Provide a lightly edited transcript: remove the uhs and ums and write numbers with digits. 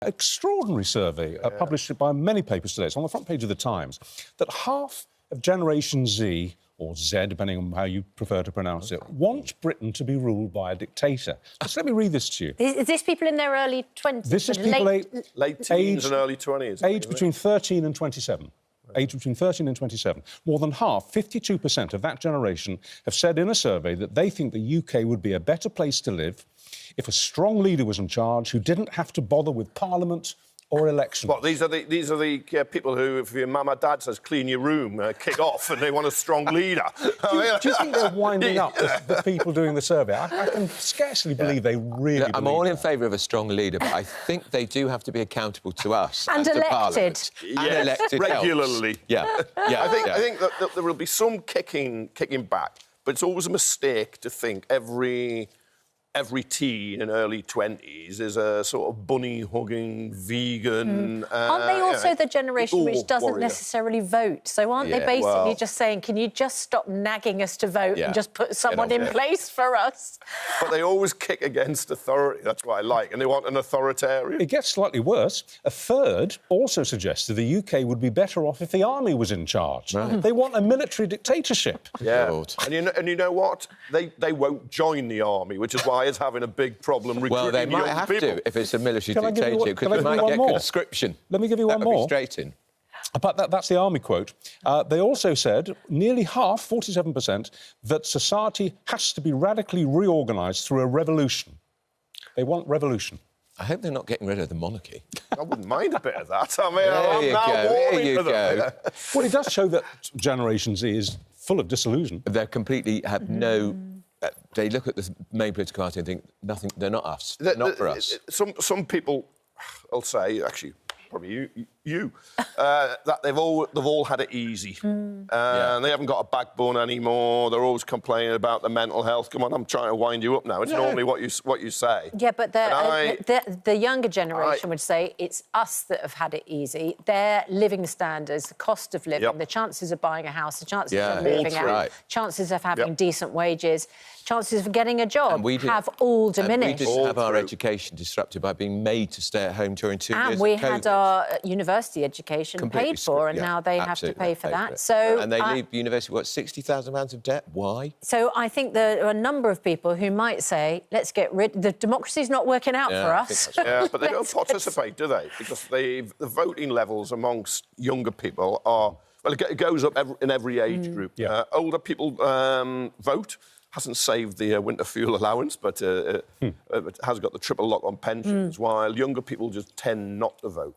Extraordinary survey published by many papers today. It's on the front page of the Times that half of Generation Z, or Z, depending on how you prefer to pronounce it, want Britain to be ruled by a dictator. Just let me read this to you. Is this people in their early 20s? This is people late teens and early 20s. Aged between 13 and 27. Aged between 13 and 27. More than half, 52% of that generation, have said in a survey that they think the UK would be a better place to live if a strong leader was in charge who didn't have to bother with Parliament or elections. What, these are the people who, if your mum or dad says clean your room, kick off, and they want a strong leader. Do you think they're winding up the people doing the survey? I can scarcely believe they really I'm all in favour of a strong leader, but I think they do have to be accountable to us and to elected. Parliament. And elected regularly. Yeah. I think that there will be some kicking back, but it's always a mistake to think every teen in early 20s is a sort of bunny-hugging, vegan... aren't they also the generation which doesn't necessarily vote? So aren't they basically just saying, can you just stop nagging us to vote and just put someone in place for us? But they always kick against authority. That's what I like. And they want an authoritarian. It gets slightly worse. A third also suggested the UK would be better off if the army was in charge. Right. They want a military dictatorship. Yeah. And you know what? They won't join the army, which is why it's having a big problem recruiting Well, they might have to if it's a military dictatorship, because they might get conscription. Let me give you one more. That would be straight in. But that's the army quote. They also said, nearly half, 47%, that society has to be radically reorganised through a revolution. They want revolution. I hope they're not getting rid of the monarchy. I wouldn't mind a bit of that. I mean, there you go. Well, it does show that Generation Z is full of disillusion. They completely have no... they look at the main political party and think, nothing, they're not us, they're not for us. Some people, I'll say, actually, probably you that they've all had it easy. And they haven't got a backbone anymore. They're always complaining about the mental health. Come on, I'm trying to wind you up now. It's normally what you say. Yeah, but the younger generation would say it's us that have had it easy. Their living standards, the cost of living, the chances of buying a house, the chances of moving out, chances of having decent wages, chances of getting a job have all diminished. And we didn't have our education disrupted by being made to stay at home during 2 years of And we COVID. had our university education paid for, and now they have to pay for that. So, and they leave university, what, £60,000 of debt? Why? So I think there are a number of people who might say, let's get rid... The democracy's not working out for us. Yeah, but they don't participate, do they? Because the voting levels amongst younger people are... Well, it goes up in every age group. Older people vote. Hasn't saved the winter fuel allowance, but it has got the triple lock on pensions, while younger people just tend not to vote.